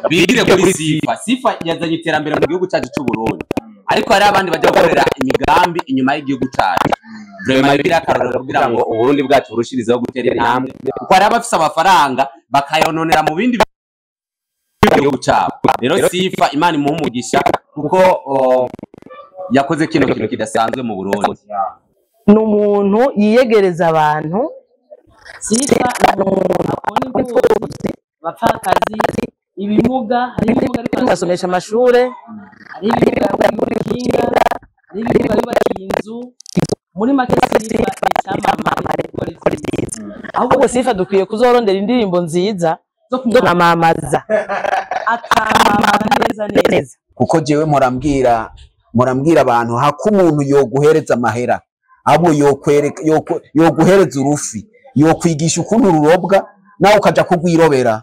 bigire kuri sifa yazanye iterambere mu gihugu cyacu cy'u Burundi ariko hari abandi bajya gukorera imigambi inyuma y'igihugu cyacu vraiment bira karoro kugira ngo Uburundi bwacu burushirizeho gutera intambwe kuko hari abafise amafaranga bakayononera mu bindi gihugu cyabo rero sifa Imana imuhumugisha kuko yakoze kintu kidasanzwe mu Burundi n'umuntu yiyegereza abantu sifa akoni bose bapfakazi ibimuga hari ibimuga ariko basomesha amashure hari ibimuga y'ubuhinga hari ibimuga yubakiye inzu muri make sifa icyamamare kuri nziza ahubwo sifa dukwiye kuzorondera indirimbo nziza zo kumamaza akamamaza neza kuko jewe murambwira abantu hako umuntu yoguhereza amahera abo yoguhereza urufi yokwigisha ukuntu rurobwa nawe ukaja kugwirobera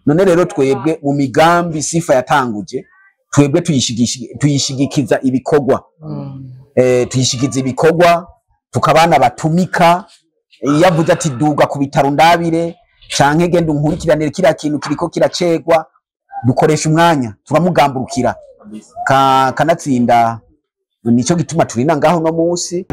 none rero twebwe mu migambi sifa yatanguje twebwe tuyishigikiza ibikorwa tuyishigikiza ibikorwa tukabana batumika yavuze ati duga ku bitaro ndabire canke genda unkurikiranire kira kintu kiriko kiracegwa dukoresha umwanya turamugamburukira kanatsinda nico gituma turina ngaho no munsi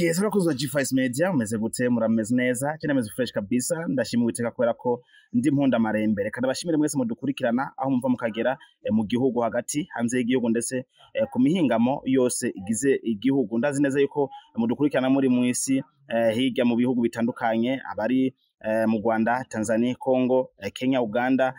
Yes, urakoze G5 Media umeze gute murameze neza cyane meze fresh kabisa ndashimira witeka kwera ko ndi mpunda marembere kandi bashimire mwese mudukurikirana aho mumva mukagera mu gihugu hagati hanze y'igihugu ndetse ku mihingamo yose igize igihugu ndazi neza yuko mudukurikirana muri mu isi hirya mu bihugu bitandukanye abari mu Rwanda, Tanzania, Congo, Kenya, Uganda,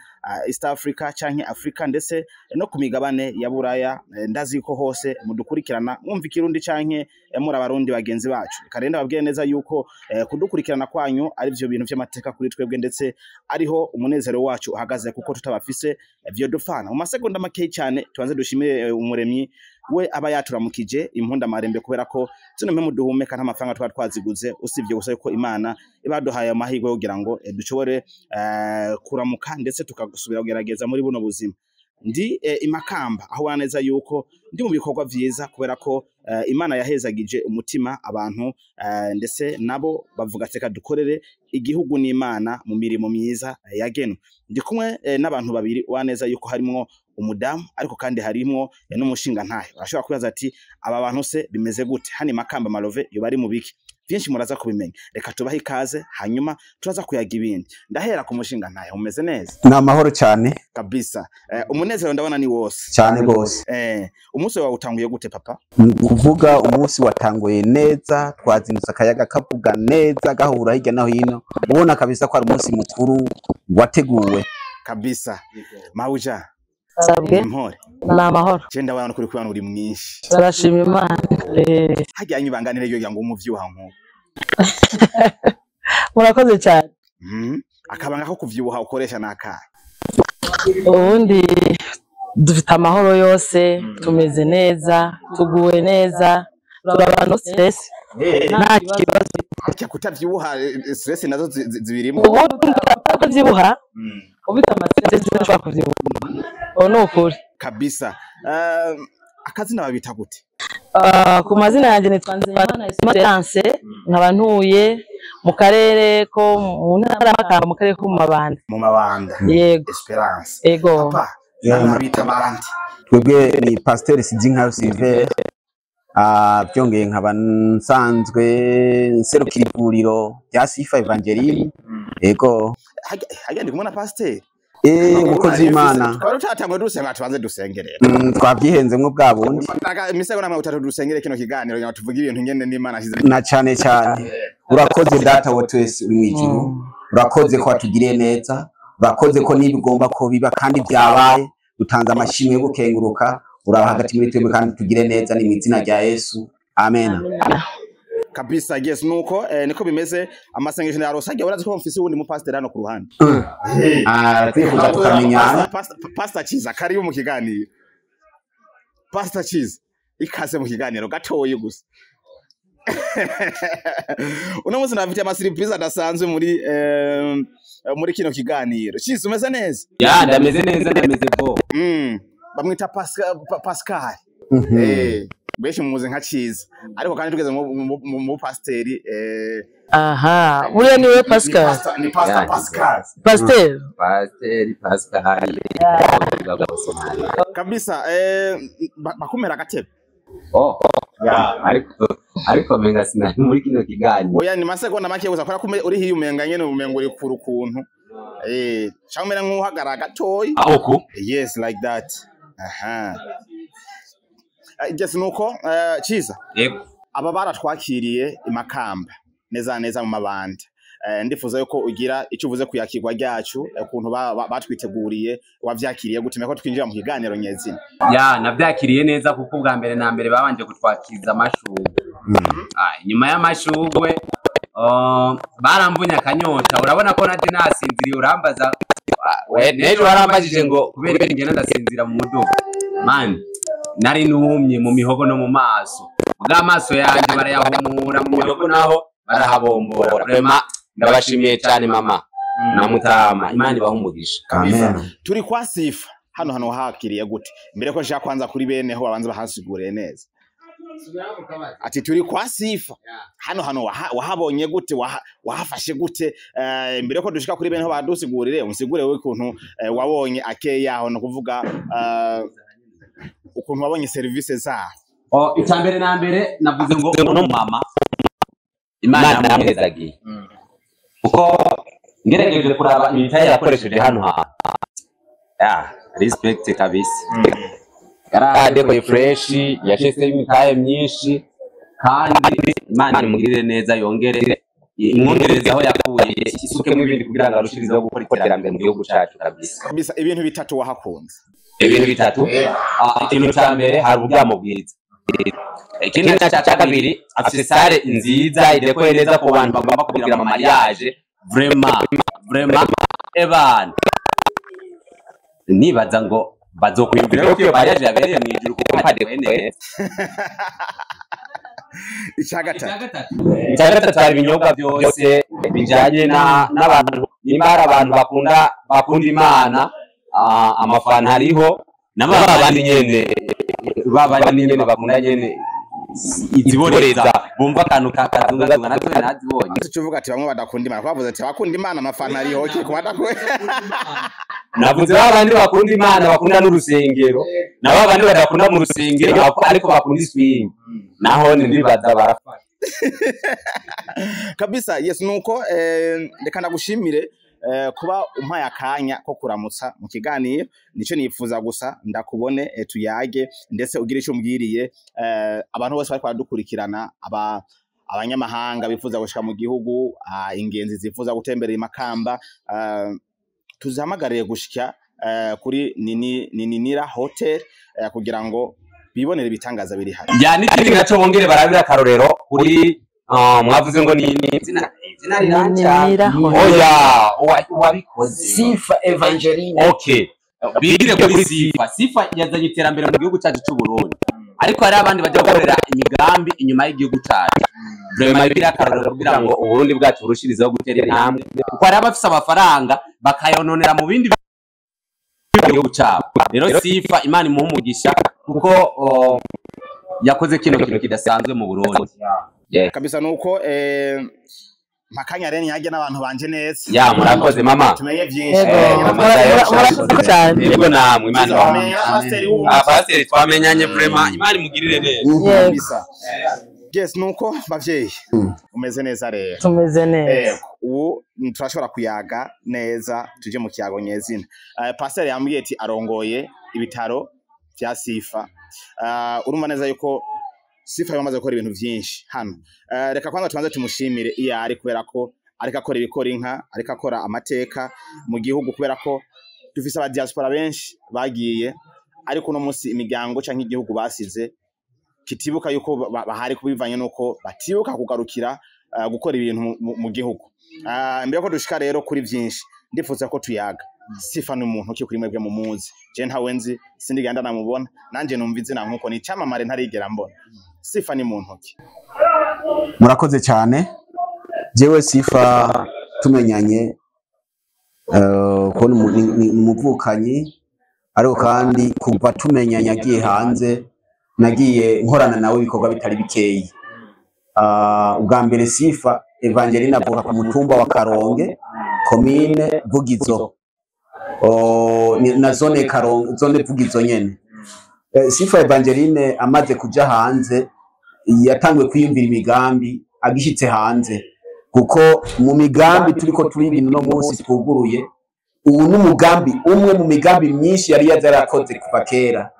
East Africa canke Africa ndetse no ku migabane ya Buraya ndazi ko hose mudukurikirana mwumva ikirundi canke muri abarundi bagenzi bacu karenda babwiye neza yuko kudukurikirana kwanyu ari byo bintu by'amateka kuri twebwe ndetse ariho umunezero wacu uhagaze kuko tutabafise byo dufana mu masegonda make cyane tubanze dushimire umuremyi we aba yaturamukije impunda marembe kubera ko zino mpe muduhumeka nta mafaranga twaziguze usibye gusa ko Imana ibaduhaye amahirwe kugira ngo dushobore kuramuka ndetse tukagusubira kugerageza muri buno buzima ndi imakamba aho waneza yuko ndi mu bikorwa vyiza kubera ko Imana yahezagije umutima abantu ndetse nabo bavuga teka dukorere igihugu n'Imana mu mirimo myiza yageno ndi kumwe n'abantu babiri waneza yuko harimo umudamu ariko kandi harimo n'umushinga ntahe arashobora kubaza ati aba bantu se bimeze gute hani makamba malove yo bari mu biki byinshi muraza kubimenya reka tubahe ikaze hanyuma turaza kuyaga ibindi ndahera ku mushinga ntahe umeze neza n'amahoro cyane kabisa umunezero ndabona ni wose cyane gose umunsi wawe utanguye gute papa kuvuga umunsi watanguye neza twazindutse akayaga kavuga neza gahura hirya no hino ubona kabisa ko ari umunsi mukuru wateguwe kabisa mauja sabwe n'amahoro cyenda abantu kuri kubana uri mwinshi turashima Imana hajyanye ibanganire yo yango umuvyibuha nko murakoze cyane akabanga ko kuvyibuha ukoresha naka ubundi dufite amahoro yose tumeze neza tuguwe neza turabano stress nta kibazo cyo kutavyibuha stress nazo zibirimo kuvyibuha ubita amastress nshobora kuvyibuha ono ukuri kabisa akazina babita gute ku mazina yanjye nitwa Nzeyimana Esperance nkabantuye mu karere ko mu ntara y'Amakamba mu karere ko mu Mabanda yego Esperance yego babita abandi twebwe ni Pasteur Sidinka Silver byongeye nkaba nsanzwe nserukira ivuriro rya Sifa Evangeline yego hagende kumona Pasteur umukozi w'Imana twari tatangwe dusenga tubanze dusengerera twabyihenzemwo bwa bundi imisego namwe utatu dusengere kino kiganiro ngo tuvuge ibintu ngene n'Imana ashize na cyane urakoze data wa twese uri mwijuru urakoze ko watugiriye neza urakoze ko nibigomba ko biba kandi byabaye dutanze amashimwe yo gukenguruka uraba hagati muri twebwe kandi tugire neza ni mu izina rya Yesu amen kabisa yes nuko niko bimeze amasengesho ya Rosage urazi ko mfise wundi mu pastor hano ku ruhande twifuza tukamenyana pastor Chiza kari mu kiganiro pastor Chiza ikaze mu kiganiro gatoye gusa uno munsi nafite ama surprise adasanzwe muri kino kiganiro Chiza umeze neza ndameze neza ndameze bo bamwita Pascal benshi mumuzi nka Ciza ariko kandi tugeze mu pasteri aha buriya niwe Pascal ni pastor Pascal Pasteur kabisa bakumera gatebe ariko menga sinari muri kino kiganiro oya ni masegonda make gusa kora uri hiyo umenga nyene umengo uri ku rukuntu chamera nk'uhagara gatoyi ahoko yes like that just nuko Ciza yego aba baratwakiriye imakamba neza mu mabanda ndifuza yuko ugira icyo uvuze kuyakirwa ryacu ukuntu batwiteguriye wavyakiriye gutuma ko twinjira mu kiganiro nyezina navyakiriye neza kuko bwa mbere na mbere babanje gutwakiza amashugwe nyuma y'amashugwe barambunya akanyota urabona ko naje nasinziriye urambaza nejo warambajije ngo kubera ingene ndasinzira mu muduga man nari numye mu mihogo no mu maso bw'amaso yanje barayahumura mu mihogo naho barahabombora vraiment ndabashimiye cyane mama na mutama Imana ibahumugisha amen turi kwa Sifa hano hakiriye gute mbere ko nshaka kwanza kuri bene ho babanza bahasigure neza ati turi kwa Sifa hano wahabonye gute wahafashe gute mbere ko dushika kuri bene ho badusigurire unsigure we kuntu wabonye akeya aho no kuvuga ukuntu wabonye service zaho itambere na mbere navuze ngo no mama Imana yamuhezagiye uko ngerageje kuraba imitaye yakoresheje hano respect kabisa yarade ko fresh yashese imitaye myinshi kandi Imana imugirire neza yongere imwongereza aho yakuye isuke mu ibindi kugira ngo arushirizeho gukora iterambere mu gihugu cyacu kabisa ibintu bitatu wahakunze ibintu bitatu ikintu cya mbere hari uburyamo bwiza ikindi cya kabiri afite sare nziza idekoye neza ku bantu bagomba kugira ama mariage vraiment evan nibaza ngo bazokwiyumvira ko iyo mariage yabereye mu ijuru kuko mpadekoye neza icyagatatu hari ibinyobwa byose bijanye n'abantu nimbara abantu bakunda Imana amafana hariho n'abandi nyene bakunda nyene iziboreza bumva akantu kakazunga natwe nazibonye tuvuga ati bamwe badakunda Imana bavuze ati bakunda Imana amafana hariho kubadakwe navuze abandi bakunda Imana bakunda n'urusengero nabo abandi badakunda mu rusengero ariko bakunda swing naho ndibaza barafasha kabisa yes nuko reka ndagushimire kuba umpaye akanya ko kuramutsa mu kiganiro nico nifuza gusa ndakubone tuyage ndetse ugira icyo umbwiriye abantu bose bari kwadukurikirana abanyamahanga bifuza gushika mu gihugu ingenzi zifuza gutembera imakamba tuzahamagariye gushika kuri Ninira Hotel kugira ngo bibonere ibitangaza biri hano n'ikindi gaco bongere barabira karorero kuri mwavuze ngo ni izina riracha oya wabikoze Sifa Evangeline okay bigire kuri Sifa yazanye iterambere mu gihugu cyacu cy'u Burundi ariko hari abandi bajya gukorera imigambi inyuma y'igihugu cyacu vraiment bira karorero kugira ngo Uburundi bwacu burushirizeho gutera intambwe kuko hari abafise amafaranga bakayononera mu bindi gihugu cyabo rero Sifa Imana imuhumugisha kuko yakoze kintu kidasanzwe mu Burundi kabisa nuko makanya reni yaje n'abantu banje neza murakoze mama tumenye byinshi murakoze cyane yego namwe Imana abasteri twamenyanye vraiment Imana imugirire neza kabisa yes nuko bavyeyi umeze neza rero tumeze neza ubu turashobora kuyaga neza tuje mu kiyago nyezina pastor yambwiye ati arongoye ibitaro bya Sifa urumva neza yuko Sifa yamaze gukora ibintu byinshi hano reka kwanza tubanze tumushimire iyo ari kubera ko ariko akora ibikora inka ariko akora amateka mu gihugu kubera ko dufise aba diaspora benshi bagiye ariko no munsi imiryango canke igihugu basize kitibuka yuko bahari kubivanye nuko batibuka kugarukira gukora ibintu mu gihugu mbere ko dushika rero kuri byinshi ndifuza ko tuyaga Sifa n'umuntu cyo kuri mwebwe mu muzi je ntawe nzi sindiganda namubona nanje numva izina nkuko ni cyamamare ntarigera mbona Sifa ni muntu ki murakoze cyane jewe Sifa tumenyanye ko ni umuvukanyi ariko kandi kuva tumenyanye agiye hanze nagiye nkorana nawe ibikorwa bitari bikeyi. Ubwa mbere Sifa Evangeline avuka ku mutumba wa Karonge, commune Vugizo, na zone Karonge, zone Vugizo nyene. Sifa Evangeline amaze kuja hanze yatangwe kwiyumvira imigambi agishitse hanze, kuko mu migambi turiko turiga no munsi twuguruye, ubu n'umugambi umwe mu migambi myinshi yari yazarakoze kuva kera.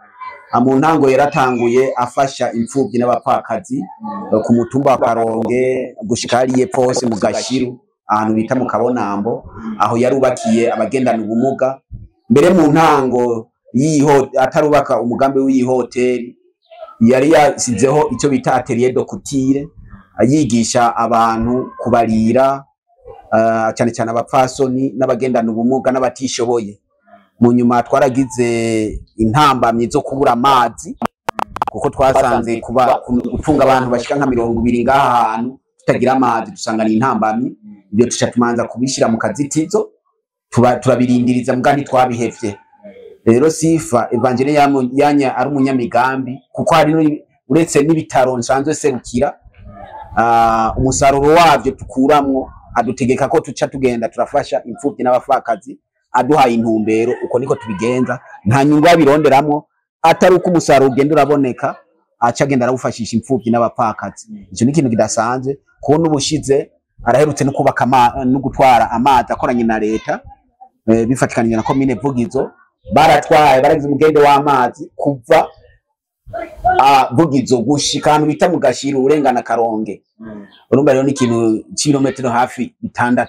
Mu ntango yaratanguye afasha imfuvyi n'abapfakazi ku mutumba wa Karonge gushikariye pose mu Gashiru, ahantu bita mu Kabonambo, aho yarubakiye abagendana ubumuga. Mbere mu ntango atarubaka umugambi w'iyi hoteli yari yasizeho icyo bita atelier de couture, ayigisha abantu kubarira, cyane cyane abapfasoni n'abagendana ubumuga n'abatishoboye. Mu nyuma twaragize intambamye zo kubura amazi, kuko twasanze gutunga abantu bashika nka 200 ngaha hantu tutagira amazi, dusanga ni intambamye. Ibyo tumanza kubishira mu kazitizo, turabirindiriza mbwa ntitwabihevye. Rero Sifa Evangeline yanya ari umunyamigambi, kuko hari uretse n'ibitaro nsanzwe serukira, umusaruro wavyo tukuramwo adutegeka ko tuca tugenda turafasha imfuvyi n'abafakazi, aduhaye intumbero. Uko niko tubigenza, nta nyungu abironderamwo, atari uko umusaruro ugenda uraboneka aca agenda arabufashisha imfuvyi n'abapfakazi. Ico ni ikintu kidasanzwe, kubona ubushize araherutse no kubaka no gutwara amazi akoranye na leta, bifatikanije na commune Vugizo. Baratwaye baragize umugende w'amazi kuva Vugizo gushika ahantu bita mu Gashiru urengana Karonge. Urumva rero ni ikintu kilometero hafi 6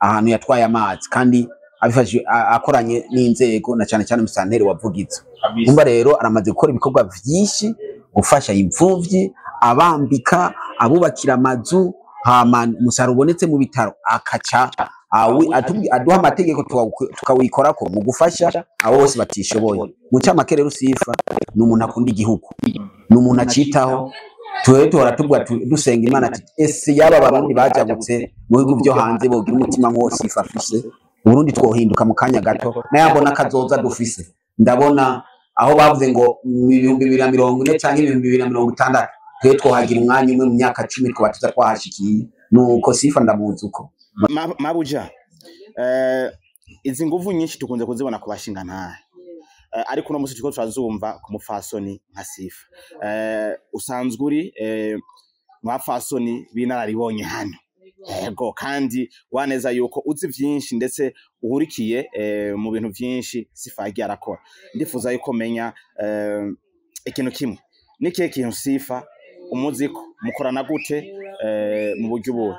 ahantu yatwaye amazi, kandi abifashije akoranye n'inzego na cyane cyane musanteri wa Vugizo. Urumva rero aramaze gukora ibikorwa vyinshi, gufasha imfuvyi, abambika, abubakira amazu, hama umusaruro ubonetse mu bitaro akaca aduha amategeko tukawikorako mu gufasha abo bose batishoboye. Mu cyamake rero Sifa ni umuntu akunda igihugu, ni umuntu acitaho. Turatubwa dusenga Imana ati ese yaba abarundi bajabutse mu bihugu byo hanze bogira umutima nko Sifa afise, Burundi twohinduka mu kanya gato. Nayambona kazoza dufise, ndabona aho bavuze ngo 2040 cyangwa 2060 twe twohagira umwanya umwe mu myaka 10 twatuza twahashikiye. Nuko Sifa ndamuzi uko Mabuja. Izi nguvu nyinshi tukunze kuzibona ku bashinga ntahe, ariko no musi turiko turazumva ku mufasoni nka Sifa. Usanzwe uri mwafasoni binararibonye hano, yego, kandi waneza yuko uzi vyinshi ndetse uhurikiye mu bintu vyinshi Sifa yagiye arakora. Ndifuza yuko menya ikintu kimwe, nikihe kintu Sifa umuziko mukorana gute mu buryo ubu?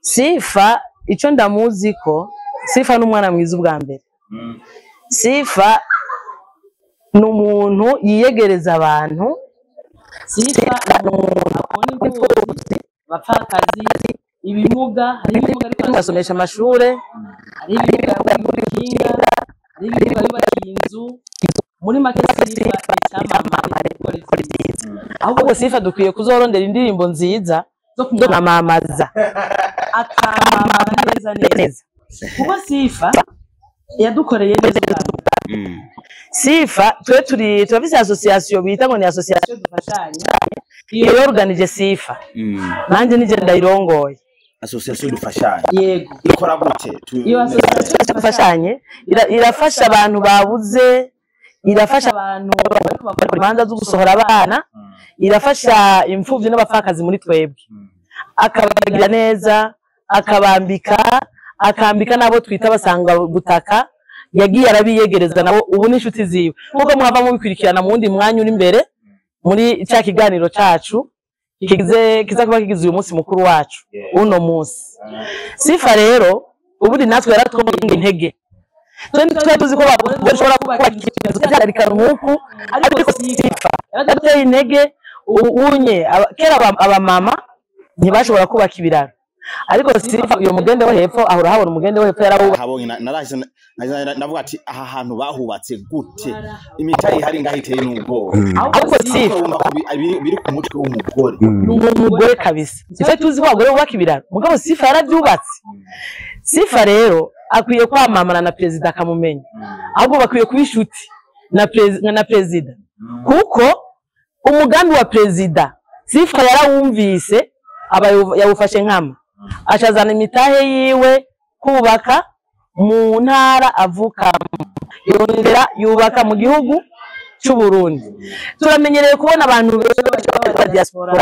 Sifa ico ndamuziko, Sifa n'umwana mwiza ubwa mbere. Sifa n'umuntu yiyegereza abantu. Sifa n'umuntu akora imfuvyi, abapfakazi, ibimuga, hari ibimuga ariko asomesha amashure, hari ibimuga y'ubukinga, hari ibimuga yubakiye inzu. Muri make Sifa icyamamare gukora ibyiza. Ahubwo Sifa dukwiye kuzorondera indirimbo nziza zo kumamamaza, akamamara neza. Kuko Sifa yadukoreye neza cyane. Sifa turafise association bita ngo ni association dufashanya, iyo organize Sifa. Nanje nije ndayirongoye. Association dufashanya, yego, ikora gute? Iyo association dufashanye irafasha abantu babuze, irafasha abantu bakora imanza zo gusohora abana, irafasha imfuvyi n'abapfakazi muri twebwe, akabagira neza, akambika nabo twita basanga gutaka. Yagiye arabiyegereza nabo, ubu n'inshuti ziwe, nkuko mwava mubikurikirana mu wundi mwanya uri imbere muri cya kiganiro cacu kiza kuba kigize uyu munsi mukuru wacu uno munsi. Sifa rero ubundi natwe yaratwonga intege, twe tuzi ko bashobora kubaka ikintu cyararika nkuko, ariko Sifa yarateye intege. Unye kera abamama ntibashobora kubaka ibiraro, ariko Sifa uyo mugende wo hepfo aho urahabona umugende wo hepfo habonye narashye navuga ati aha hantu bahubatse gute, imitayi hari ngahiteye n'ubwo. Ariko Sifa biri ku mutwe w'umugore, n'umugore kabisa. Sifa tuzi ko abagore bubaka ibiraro, mugabo Sifa yarabyubatse. Sifa rero akwiye kwamamana na president akamumenya, ahubwo bakwiye kuba inshuti na president, kuko umugambi wa perezida Sifa yarawumvise aba yawufashe nkama acazana imitahe yiwe kubaka mu ntara avukamo yongera yubaka mu gihugu cy'u Burundi. Turamenyereye kubona abantu ba diaspora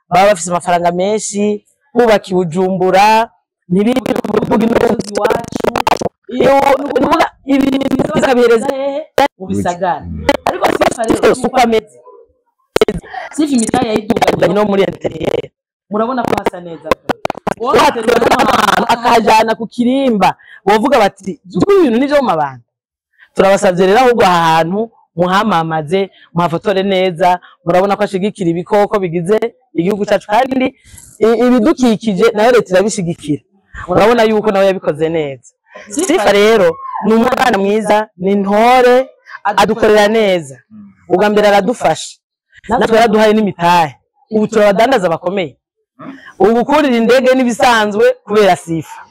baba bafite amafaranga menshi kubaka Bujumbura ntibiri kuvuga imisozi wacu nuvuga ibintu bizabereza mu bisagara ariko Sifa rero uko ameze Sifa imitahe yayiduganye no muri interieur murabona ko hasa neza akajana ku kirimba bovuga bati ibintu nivyo mu mabanda. Turabasavye rero ahubwo ahantu muhamamaze muhafotore neza murabona ko ashigikira ibikoko bigize igihugu cyacu kandi ibidukikije nayo leta irabishigikira murabona yuko nawe yabikoze neza. Sifa rero ni umwana mwiza ni intore adukorera neza ugambira aradufasha natwe yaraduhaye n'imitahe ubu turabadandaza bakomeye ubu kurira indege nibisanzwe kubera Sifa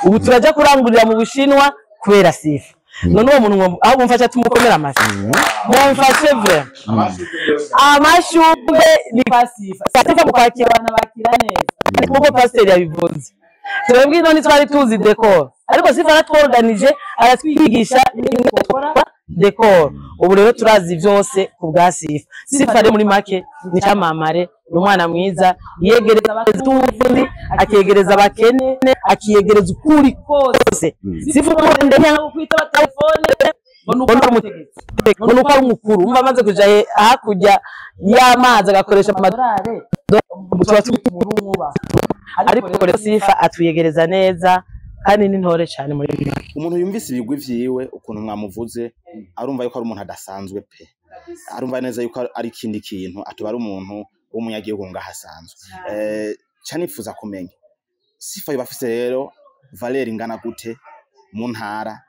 ubu turaja kurangurira mu Bushinwa kubera Sifa none uwo muntu aho mumfasha tumukomera amashi mumfashe vre amashube ni Sifa Sifa mukwakira abantu bakira neza kuko pasteur yabivuze twebwe none twari tuzi decor ariko Sifa aratworganije aratwigisha ibintu gukora decor ubu rero turazi byose ku bwa Sifa. Sifa rero muri make ni cyamamare umwana mwiza yegereza abatumvuni akegereza abakene akiyegereza ukuri kose. Sifa urende nko kwita telefone ono umutegetsi ono ko umukuru umva amaze kuja hakujya y'amazi agakoresha amadolari ariko rero Sifa atuyegereza neza kandi n'intore cyane muri umuntu yumvise ibigwi vyiwe ukuntu mwamuvuze arumva yuko ari umuntu adasanzwe pe arumva neza yuko ari ikindi kintu atuba ari umuntu w'umunyagihugu ngahasanzwe cyanifuza kumenya Sifa yibafise rero Valeri ingana gute mu ntara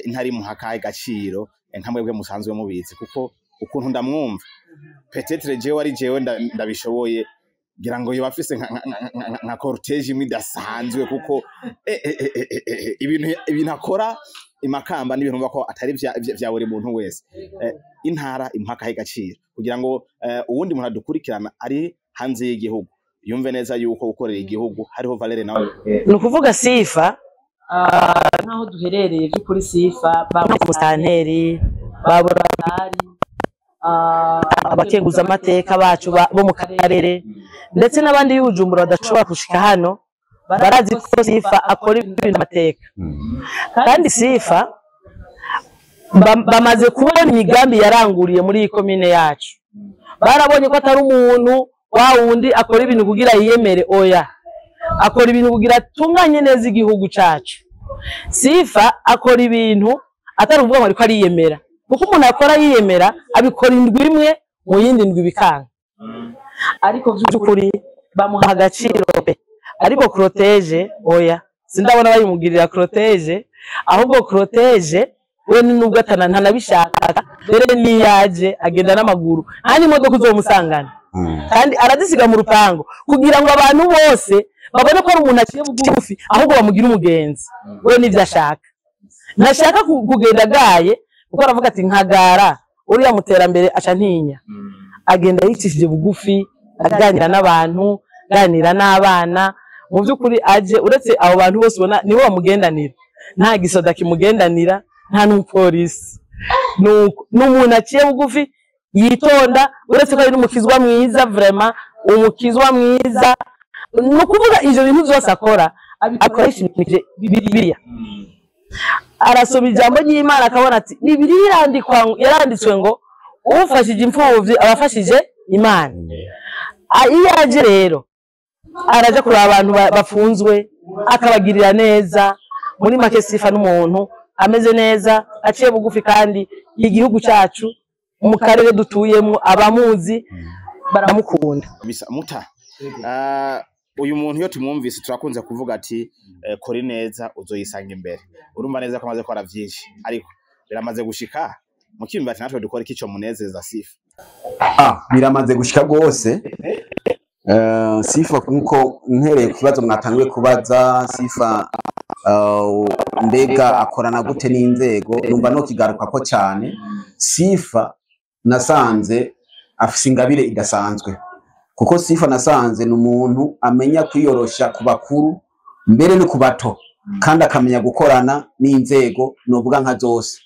intari mu hakaye gaciro nkamwebwe musanzwe mubizi kuko ukuntu ndamwumva peut-être jewe ari jewe ndabishoboye ngira ngo yibafise nka cortege imwe dasanzwe kuko ibintu akora imakamba n'ibintu bako atari vya buri muntu wese intara impaka y'igaciro kugira ngo uwundi muntu adukurikirana ari hanze y'igihugu yumve neza yuko gukorera igihugu hariho Valeri nawe no kuvuga Sifa naho duherereye by'ukuri Sifa bamusanteri baburatari abakenguza amateka bacu bo mu karere ndetse n'abandi y'Ubujumbura badashobora gushika hano barazi ko Sifa akora ibintu amateka kandi Sifa bamaze kubona imigambi yaranguriye muri iyi komine yacu barabonye ko atari umuntu wa wundi akora ibintu kugira yiyemere oya akora ibintu kugira tunganye neza igihugu cacu. Sifa akora ibintu atari uvuga ngo ariko ariyemera kuko umuntu akora yiyemera abikora indwi imwe mu yindi ndwi bikanga ariko by'ukuri bamuha agaciro pe ariko protege oya sindabona bayimugirira protege ahubwo protege we nubwo ntanabishaka rero niyaje agenda n'amaguru kandi imodoka uzomusangana kandi aradisiga mu rupango kugira ngo abantu bose babone ko ari umuntu aciye bugufi ahubwo bamugira umugenzi we nivyo ashaka ntashaka kugenda gaye kuko aravuga ati nkagara uriya muterambere aca ntinya agenda yicishije bugufi aganira n'abantu ganira n'abana mu by'ukuri aje uretse abo bantu bose ubona nibo bamugendanira nta gisoda kimugendanira nta n'umupolisi n'umuntu aciye bugufi yitonda uretse ko ari n'umukizwa mwiza vraiment umukizwa mwiza no kuvuga ivyo bintu byose akora akoresheje Bibiliya arasoma ijambo ry'Imana akabona ati Bibiliya yaranditswe ngo ufashije imfuvyi abafashije Imana. Iyo aje rero araje kuri abantu bafunzwe akabagirira neza muri make Sifa n'umuntu ameze neza aciye bugufi kandi igihugu cyacu mu karere dutuyemo abamuzi baramukunda bisa muta uyu muntu iyo tumwumvise turakunze kuvuga ati kori neza uzoyisanga imbere urumva neza ko amaze gukora byinshi ariko biramaze gushika mukimba ati natwe dukora ikico munezeza Sifa biramaze gushika gose Sifa nkuko ntereye kubazo mwatangiye kubaza Sifa mbega akorana gute n'inzego numva no kigaruka ko cyane Sifa nasanze afise ingabire idasanzwe, kuko Sifa nasanze ni umuntu amenya kwiyorosha ku bakuru mbere no ku bato, kandi akamenya gukorana n'inzego novuga nka zose.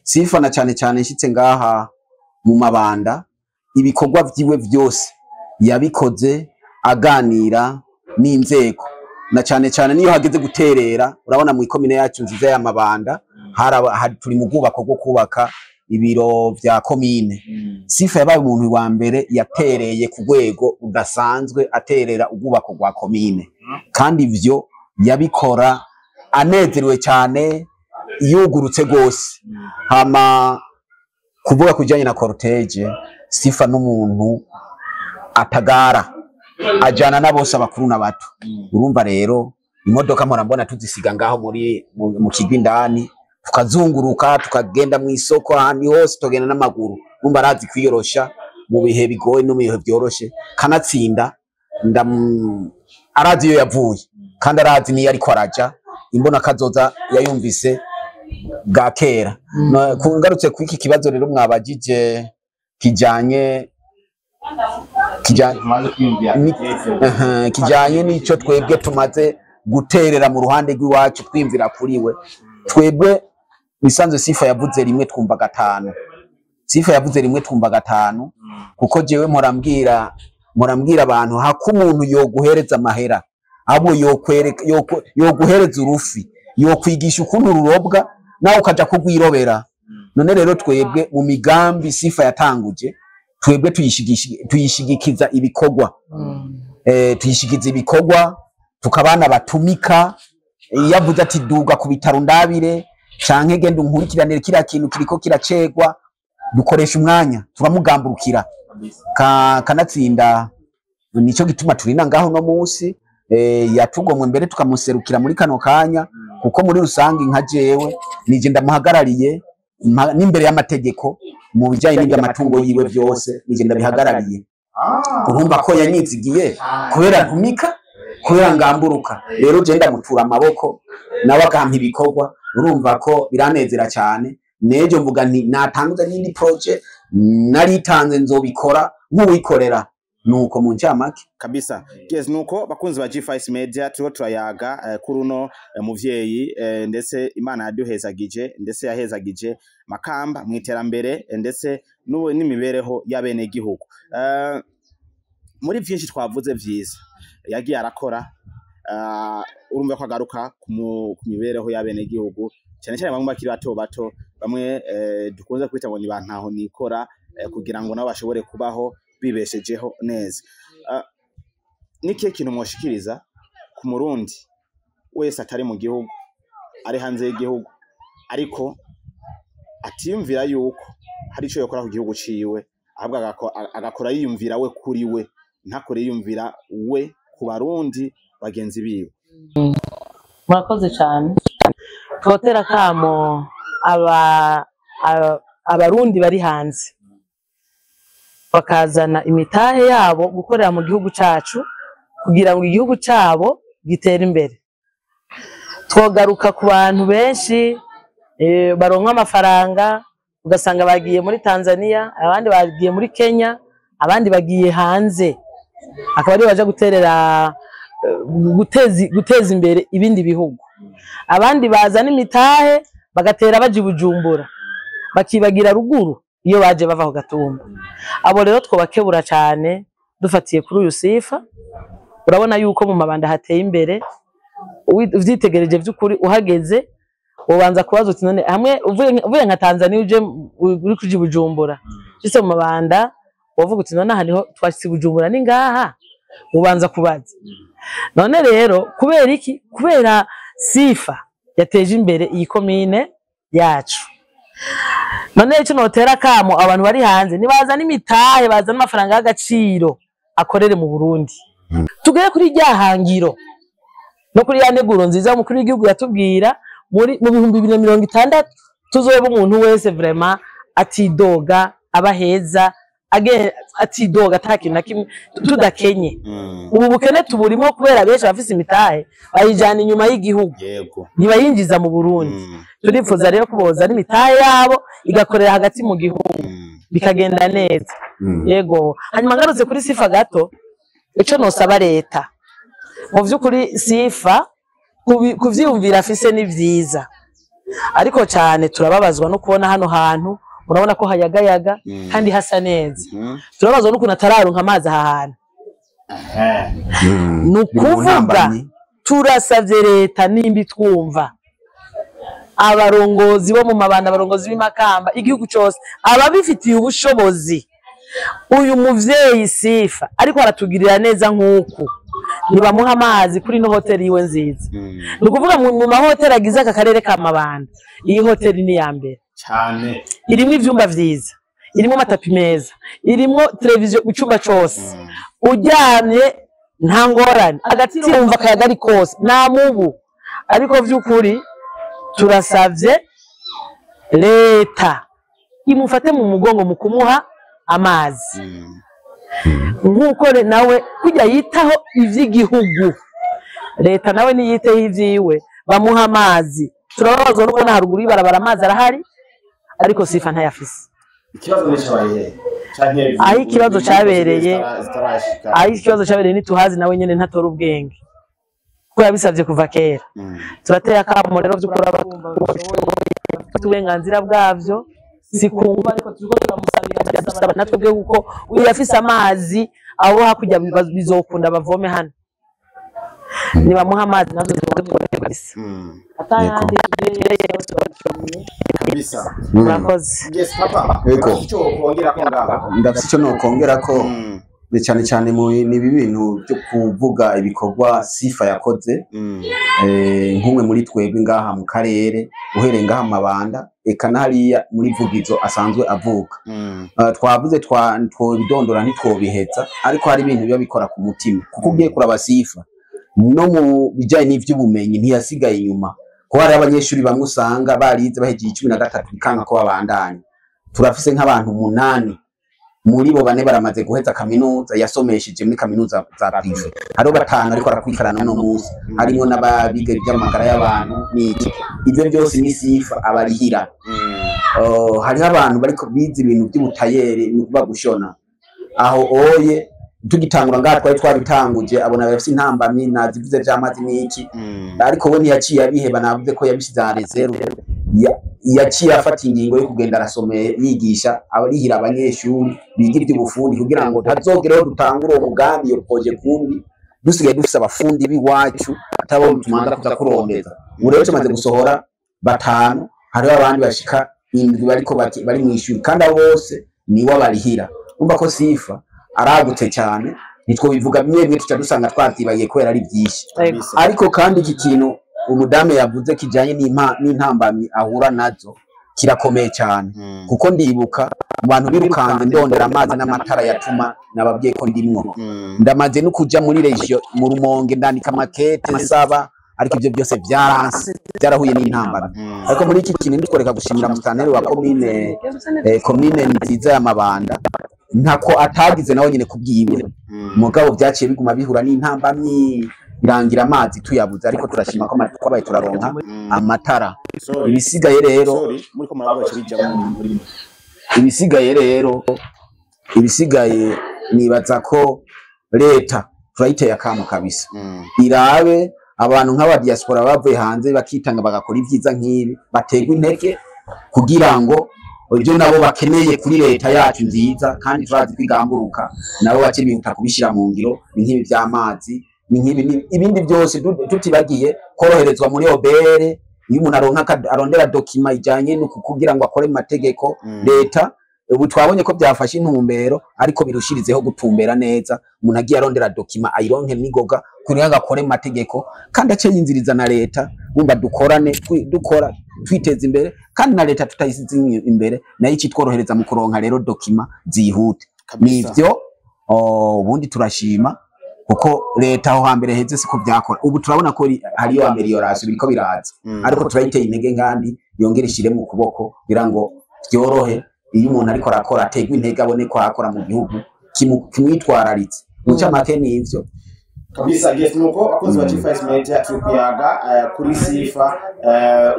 Sifa na cyane cyane nshitse ngaha mu Mabanda, ibikorwa vyiwe vyose yabikoze aganira n'inzego, na cyane cyane niyo hageze guterera. Urabona mu ikomine yacu nziza ya Mabanda turi mu bwubako bwo kubaka ibiro vya komine. Sifa yabaye umuntu wa mbere yatereye ku rwego udasanzwe, aterera ubwubako bwa komine, kandi ivyo yabikora anezerewe cyane, yugurutse gose. Hama kuvuga kujanye na cortege, Sifa n'umuntu atagara, ajana na bose abakuru n'abato. Urumva rero imodoka mpora mbona tuzisiga ngaho mu kigo indani, tukazunguruka tukagenda mu isoko, ahandi hose tugenda n'amaguru. Urumva arazi kwiyorosha mu bihe bigoye no mu bihe byoroshe, kanatsinda arazi iyo yavuye, kandi arazi niyo ariko araja. Imbona kazoza yayumvise bwa kera. Kungarutse ku iki kibazo rero mwabajije kijanye n'ico twebwe tumaze guterera mu ruhande rw'iwacu twimvira kuri we. Twebwe bisanzwe Sifa yavuze rimwe twumva gatanu. Sifa yavuze rimwe twumva gatanu, kuko jewe murambwira abantu hako umuntu yoguhereza amahera, abo yoguhereza urufi, yokwigisha ukuntu rurobwa nawe ukaja kugwirobera. None rero twebwe mu migambi Sifa yatanguje, twebwe tuyishigikiza ibikorwa. Tuyishigikiza ibikorwa, tukabana batumika. Yavuze ati duga ku bitaro ndabire, canke genda unkurikiranire kiriya kintu kiriko kiracegwa, dukoresha umwanya turamugamburukira. Kanatsinda nico gituma turina ngaho no munsi. Yatugomwe mbere tukamuserukira muri kano kanya, kuko muri rusangi nka jewe nije ndamuhagarariye n'imbere y'amategeko mu bijanye n'iby'amatungo yiwe byose, nije ndabihagarariye. Urumva ko yanyizigiye kubera ntumika, kubera ngamburuka. Rero je ndamutura amaboko nawe akampa ibikorwa. Urumva ko biranezera cyane. Nejo mvuga nti natanguza n'indi project naritanze nzobikora nk'uwikorera. Nuko mu ncamake kabisa. Yes, nuko bakunzi ba G5 Media turiho turayaga kuri uno muvyeyi, ndetse Imana yaduhezagije, ndetse yahezagije Makamba mu iterambere, ndetse n'imibereho y'abene gihugu. Muri byinshi twavuze vyiza yagiye arakora, urumva ko agaruka ku mibereho y'abene gihugu, cyane cyane bamwe bakiri bato bamwe dukunze kwita ngo ni bantaho nikora, kugira ngo nabo bashobore kubaho bibeshejeho neza. Niki kintu mwoshikiriza ku Murundi wese atari mu gihugu, ari hanze y'igihugu, ariko atiyumvira yuko hari ico yokora ku gihugu ciwe, ahubwo agakora yiyumvira we kuri we, ntakore yiyumvira we ku Barundi bagenzi biwe? Murakoze cyane. Twotera kamo abarundi bari hanze bakazana imitahe yabo gukorera mu gihugu cacu, kugira ngo igihugu cabo gitere imbere. Twogaruka ku bantu benshi baronka amafaranga, ugasanga bagiye muri Tanzania, abandi bagiye muri Kenya, abandi bagiye hanze, akaba ari baje guterera guteza imbere ibindi bihugu. Abandi bazana imitahe bagatera baje Bujumbura, bakibagira ruguru iyo baje bavaho Gatumba. Abo rero twobakebura cyane dufatiye kuri uyu Sifa. Urabona yuko mu Mabanda hateye imbere, uvyitegereje by'ukuri uhageze ubanza kubaza uti none hamwe uvuye nka Tanzania uje uri kuji Bujumbura, cise mu Mabanda wavuga uti none haniho twashitse Bujumbura ni ngaha, ubanza kubaza. None rero kubera iki? Kubera Sifa yateje imbere iyi komine yacu. None ico notera kamo abantu bari hanze nibazana imitahe, bazana amafaranga y'agaciro akorere mu Burundi. Tugere kuri ryahangiro no kuri ya neguro nziza umukuru w'igihugu yatubwira mu 2060 tuzoba umuntu wese vraiment atidoga, abaheza atidoga atakintu na kimwe tudakenye. Ubu bukene tuburimo kubera benshi bafise imitahe bayijana inyuma y'igihugu, ntibayinjiza mu Burundi. Turifuza rero kuboza n'imitahe yabo igakorera hagati mu gihugu bikagenda neza. yego hanyuma ngarutse kuri Sifa gato ico nosaba leta mu vy'ukuri Sifa kuvyiyumvira afise ni vyiza ariko cyane turababazwa no kubona hano hantu urabona ko hayagayaga kandi hasa neza turabazwa no kunatararonka amazi aha hantu nukuvuga turasavye leta nimba twumva abarongozi bo mu mabanda abarongozi b'imakamba igihugu cyose ababifitiye ubushobozi uyu muvyeyi Sifa ariko aratugirira neza nk'uku nibamuha amazi kuri no hoteli iwe nziza nukuvuga mu mahoteli agize aka karere ka Mabanda iyi hoteli ni ya mbere cyane irimo ivyumba vyiza irimo amatapi meza irimo televiziyo mu cyumba cyose ujyanye nta ngorane agati yumva kayagari kose nta mubu ariko vy'ukuri turasavye leta imufate mu mugongo mu kumuha amazi nk'uko nawe kujya yitaho ivy'igihugu leta nawe niyiteho ivyiwe bamuha amazi turabazwa no kubona haruguru ibarabara amazi arahari ariko Sifa ntayafise ikibazo nishabaye aho ikibazo cyabereye nituhazi nawe nyene ntatora ubwenge ko yabisavye kuva kera turateye akamo rero by'ukuri abumva uburenganzira bwavyo sikumva ariko turiko turamusabira natwe bwe kuko uyafise amazi abo hakujya bizokunda bavome hano nibamuha amazi nazo kabisa atayandi kabisa murakoze yes papa Yego. icyo kongera ko ngaha ndafite icyo nokongera ko cyane cyane mu nibi bintu byo kuvuga ibikorwa Sifa yakoze nk'umwe muri twebwe ngaha mu karere uhereye ngaha mu Mabanda eka nahariya muri Vugizo asanzwe avuka twavuze twobidondora ntitwobiheza ariko hari ibintu biba bikora ku mutima kuko ugiye kuraba Sifa no mu bijyanye n'ivy'ubumenyi ntiyasigaye inyuma ko hari abanyeshuri bamwe usanga barize bahegiye 13 bikanga ko babandanya turafise nk'abantu 8 muri bo 4 baramaze guheza kaminuza yasomesheje muri kaminuza za privé hariho 5 ariko arakwikarana no munsi harimo n'ababiga iby'amagara y'abantu n'iki ibyo byose ni Sifa abarihira hariho abantu bariko bize ibintu by'ubutayere n'ukuba gushona aho oye tugitangura ngaha twari twabitanguje abona bafite intambamyi nazivuze by'amazi n'iki ariko we ntiyaciye abiheba navuze ko yabishize à réserve yaciye afata ingingo yo kugenda arasomeye yigisha abarihira abanyeshuri bigira iby'ubufundi kugira ngo tazogereho dutangure umugambi iyo projet kundi dusigaye dufise abafundi biwacu atabo tumanza kuza kurondeza urebe tumaze gusohora 5 hariho abandi bashika 7 bariko bari mu ishuri kandi abo bose niwe abarihira umva ko Sifa aragutse cyane nitwo bivuga bimwe tuca dusanga twatibagiye kwera ari byinshi ariko kandi iki kintu umudame yavuze kijanye n'intambamyi ahura nazo kirakomeye cyane kuko ndibuka abantu birukanze ndondera amazi n'amatara yatuma nababwiye ko ndimwo ndamaze no kuja muri regio mu Rumonge ndandika makete nsaba ariko ibyo byose byarahuye n'intambara ariko muri iki kintu ndikwereka gushimira mustaneri wa commune nziza ya Mabanda ntako atagize nawe nyine kubwiwe mugabo byaciye biguma bihura n'intambamyi birangira amazi tuyabuze ariko turashima ko twabaye turaronka amatara ibisigaye nibaza ko leta turayiteye akamo kabisa irabe abantu nk'aba diaspora bavuye hanze bakitanga bagakora ivyiza nk'ibi bategwa intege kugira ngo ibyo nabo bakeneye kuri leta yacu nziza kandi turazi kwigamburuka nabo bace bihuta kubishira mu ngiro ni nk'ibi by'amazi ni nk'ibi ibindi byose tutibagiye koroherezwa muri obere iyo umuntu arondera document ijanye no kugira ngo akore mu mategeko leta ubu twabonye ko byafashe intumbero ariko birushirizeho gutumbera neza umuntu agiye arondera document ayironke nigoga kuri agakore mu mategeko kandi ace yinziriza na leta bumva dukorane dukora twiteza imbere kandi na leta tutayisize imbere nayo cyitworohereza mu kuronka rero document zihute nivyo ubundi turashima kuko leta aho hambere heze siko byakora ubu turabona ko hariyo amelioration biriko biraza ariko turayiteye intege ngandi yongera ishire mu kuboko birango byorohe iyo umuntu ariko arakora ategwa intege abone ko akora mu gihugu kimwitwararitse muca make nivyo kabisa. Yes, nuko akozi wa G5 Media tukuyaga kuri Sifa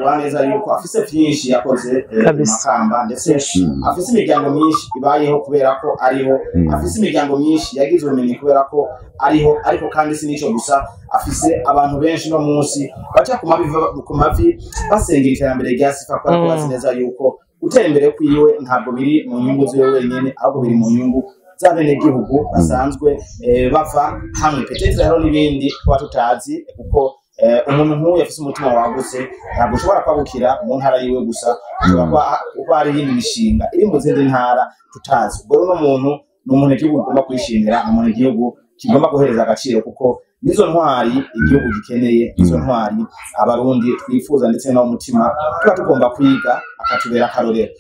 waneza yuko afise byinshi yakoze makamba ndetse afise imiryango myinshi ibayeho kubera ko ariho, afise imiryango myinshi yagize ubumenyi kubera ko ariho, ariko kandi sinico gusa afise abantu benshi no munsi baca ku mavi basengera iterambere rya Sifa kwa ko bazi neza yuko gutera imbere kwiwe ntabwo biri mu nyungu ziwe wenyene, ahubwo biri mu nyungu zabene gihugu basanzwe bava hamwe. Petete rero nibindi kwa tutazi kuko umuntu nk'uyu yafise umutima wagutse ntabwo ushobora kwagukira mu ntara yiwe gusa, kuko hari yindi mishinga iri mu zindi ntara tutazi. Ubwo no muntu n'umuntu igihugu ugomba kwishimira, umuntu igihugu kigomba guhereza agaciro kuko nizo ntwari igihugu gikeneye, nizo ntwari abarundi twifuza ndetse no mutima tuba tugomba kwiga akatubera akarorero.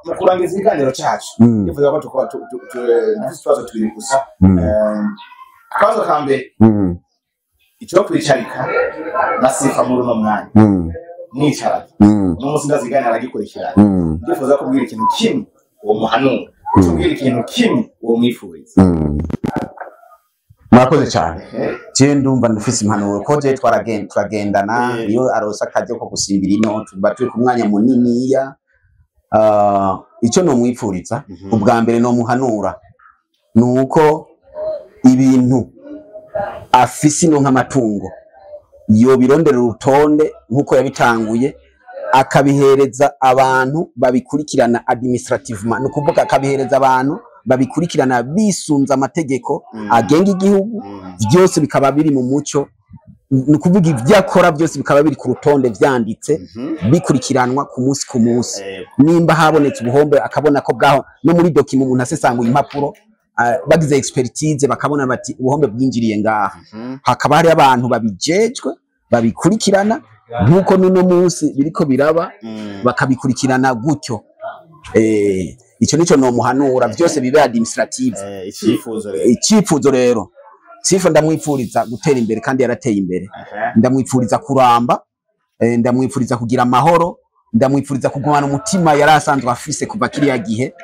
Mu kurangiza ikiganiro cyacu nifuza ko tukaba tubazo tubiri gusa. Akabazo ka mbere icyo kwicarika na Sifa muri uno mwanya mwicaranye n'umunsi ndaziganira aragikurikirana, ndifuza kubwira ikintu kimwe uwo muhanura, kubwira ikintu kimwe uwo mwifuriza. Murakoze cyane. Je ndumva ndufise impanuro ko je turagendana iyo arosa kaje ko gusimbira ino tuba turi ku mwanya munini ya ico no mwifuriza. Ubwa mbere no muhanura nuko ibintu afisi no nk'amatungo yo birondera urutonde nkuko yabitanguye akabihereza abantu babikurikirana administrativement, no kuvuga akabihereza abantu babikurikirana bisunza amategeko agenga igihugu, byose bikaba biri mu muco, no kuvuga ivyakora byose bikaba biri ku rutonde vyanditse bikurikiranwa ku munsi ku munsi. Nimba habonetse ubuhombe akabona ko bwaho no muri document umuntu asesanguye impapuro bagize expertise bakabona bati ubuhombe bwinjiriye ngaha, hakaba hari abantu babijejwe babikurikirana nkuko nuno munsi biriko biraba bakabikurikirana gutyo. Ico nico no muhanura byose bibe administrative. Icifuzo rero Sifa ndamwifuriza gutera imbere kandi yarateye imbere. Ndamwifuriza kuramba, ndamwifuriza kugira amahoro, ndamwifuriza kugumana umutima yarasanzwe afise kuva kiriya gihe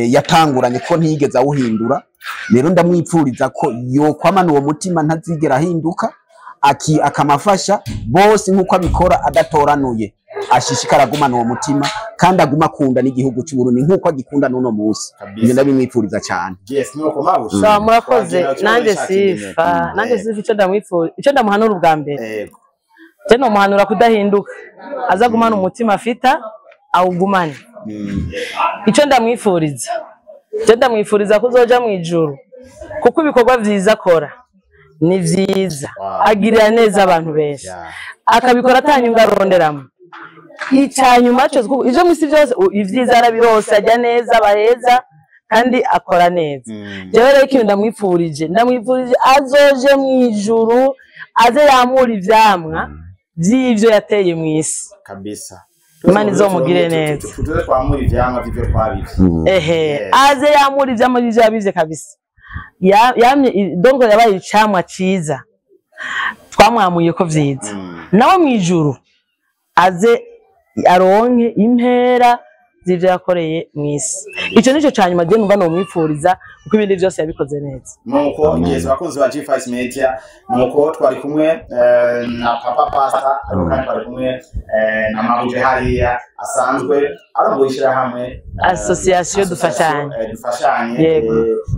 yatanguranye ko ntigeze awuhindura. Rero ndamwifuriza ko yokwamana uwo mutima ntazigera ahinduka, akamafasha bose nkuko abikora adatoranuye, ashishikara gumana uwo mutima kandi aguma akunda n'igihugu cy'u Burundi nkuko agikunda n'uno munsi. Ibyo ndabimwifuriza cyane. Yes, nuko mabusha. Murakoze. Nanje Sifa ico ndamwifuriza, ico ndamuhanura ubwa mbere. Je no muhanura kudahinduka, azagumana umutima afita awugumane. Ico ndamwifuriza, je ndamwifuriza kuzoja mu ijuru kuko ibikorwa vyiza akora ni vyiza, agirira neza abantu benshi, akabikora atanyunga aronderamo. Icyanyuma cyo ije musi byose ivyiza arabirose, ajya neza baheza kandi akora neza. Jewe rero ikintu ndamwifurije azoje mu ijuru, aze yamura ivyamwa vy'ivyo yateye mu isi kabisa. Imana izomugire neza. Tutuze twamura ivyamwa vivyo twabivye. Aze yamura ivyamwa vivyo yabize kabisa. Yamye dongo yabaye icamwa ciza twamwamuye ko vyiza. Nawe mu ijuru aze aronke impera z'ivyo yakoreye mu isi. Ico nico cyanyuma je numva no mwifuriza kuko ibindi byose yabikoze neza. Nuko ngeze bakunzi ba G5 Media, nuko twari kumwe na Papa Pastor, kandi twari kumwe na Mabuje hariya asanzwe arambuyishira hamwe association dufashanye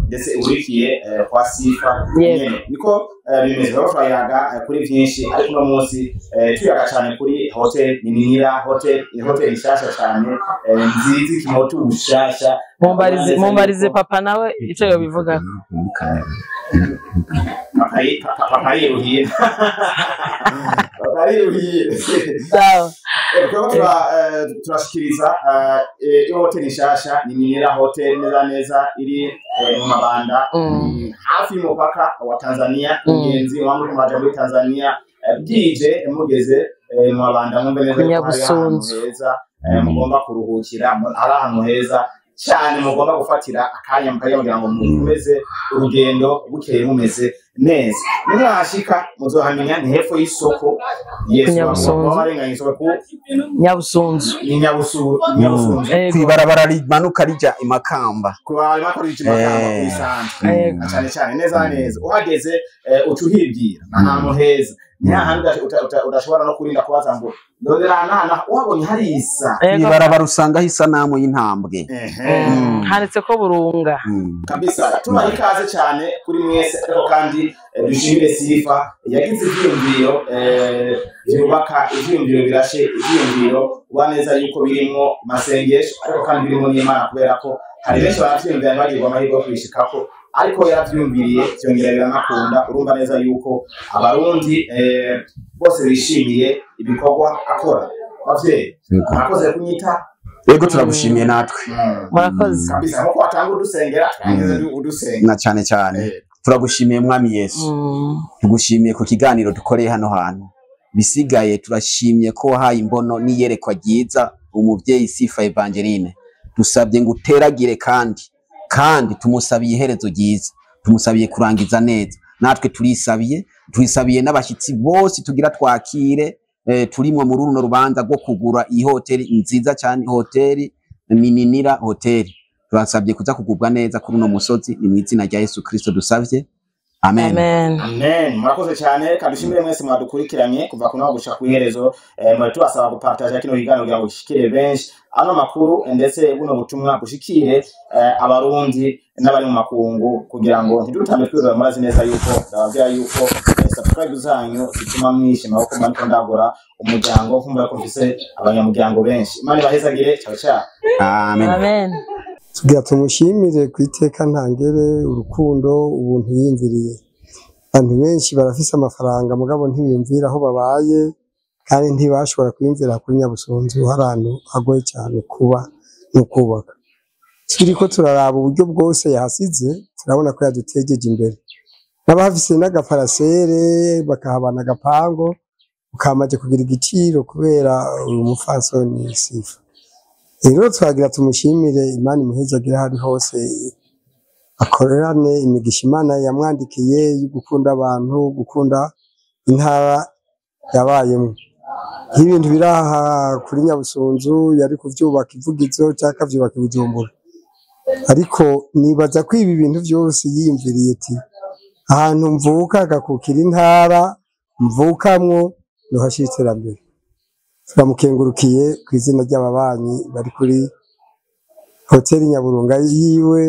ndetse urikiye kwa Sifa nyene. Niko bimeze bafayaga kuri byinshi, ariko no munsi tuyaga cyane kuri hotel Ninira, hotel ishasha cyane nzizi kimoto ubushasha. Mumbarize papa nawe ico yo bivuga. Papa yiruhiye. Sawa. Turashikiriza hotel ishasha Ninira hotel neza iri mu Mabanda hafi y'umupaka wa Tanzania. Ingenzi wamwe kumaja muri Tanzania bwije mugeze mu Mabanda mwumve neza ko hari ahantu heza mugomba kuruhukira, ari ahantu heza cyane mugomba gufatira akanya mukagira ngo mumeze urugendo bukeye mumeze neza nimwashika muzohamenya ni hepfo y'isoko Nyabusunzu ni Nyabusunzu kwibarabara rimanuka rija imakamba cyane cyane neza neza uhageze ucuhibwira ahantu heza ntahandi udashobora no kurinda kubaza ngo ndondera nana wabonye hari isa kwibarabara usanga hisa namo y'intambwe handitse ko Burunga kabisa tubaha ikaze cyane kuri mwese ariko kandi dushimire Sifa yagize ivyumviro byubaka ivyumviro birashe ivyumviro ubaneza yuko birimo masengesho ariko kandi birimo n'Imana kubera ko hari benshi baravyumvira bagirwa amahirwe yo kwishikako ariko yaravyumviriye byongera biranakunda urumva neza yuko abarundi bose bishimiye ibikorwa akora bavye akoze kunyita yego turagushimiye natwe murakoze kabisa nko watanga udusengera udusenga na cyane cyane turagushimiye mwami Yesu tugushimiye ku kiganiro dukoreye hano hantu bisigaye turashimye ko wahaye imbono niyerekwa ryiza umuvyeyi Sifa Evangeline dusabye ngo uteragire kandi tumusabiye iherezo ryiza tumusabiye kurangiza neza natwe turisabiye n'abashyitsi bose tugira twakire turimwe muri runo rubanza rwo kugura iyi hoteli nziza cyane hoteli Mininira hoteli turasabye kuza kugubwa neza kuri uno musozi ni mu izina rya Yesu Kristo dusavye amen amen murakoze cyane kadushimire mwese mwadukurikiranye kuva kuno gushaka kuiherezo muri tubasaba gupartager kino kiganiro kugira ngo gishikire benshi ano makuru ndetse buno butumwa bushikire abarundi n'abari mu makungu kugira ngo ntidutambe twirura murazi neza yuko ndababwira yuko subscribe zanyu zituma mwishima kuko maniko ndagora umuryango kumva ko mfise abanyamuryango benshi Imana ibahezagire ciao amen tugira tumushimire kwiteka ntangere urukundo ubuntu yimviriye abantu benshi barafise amafaranga mugabo ntibiyumvira aho babaye kandi ntibashobora kwimvira kuri Nyabusunzu harantu hagoye cyane kuba no kubaka turiko turaraba uburyo bwose yahasize turabona ko yadutegeje imbere n'abafise n'agaparasere bakahabana agapango ukamaje kugira igiciro kubera uyu mufasoni Sifa rero twagira tumushimire Imana imuhezagira hari hose akorerane imigisha Imana yamwandikiye yo gukunda abantu gukunda intara yabayemo nk'ibintu biraha kuri Nyabusunzu yari kuvyubaka ivugizo cyaka vyubaka Bujumbura ariko nibaza ko ibi bintu byose yiyumviriye ati ahantu mvuka agakukira intara mvukamwo no hashiterambere turamukengurukiye ku izina ry'ababanyi bari kuri hoteli Nyaburunga yiwe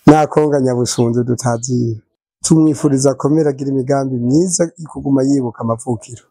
nakonga Nyabusunzu dutazira tumwifuriza komera agira imigambi myiza yo kuguma yibuka amavukiro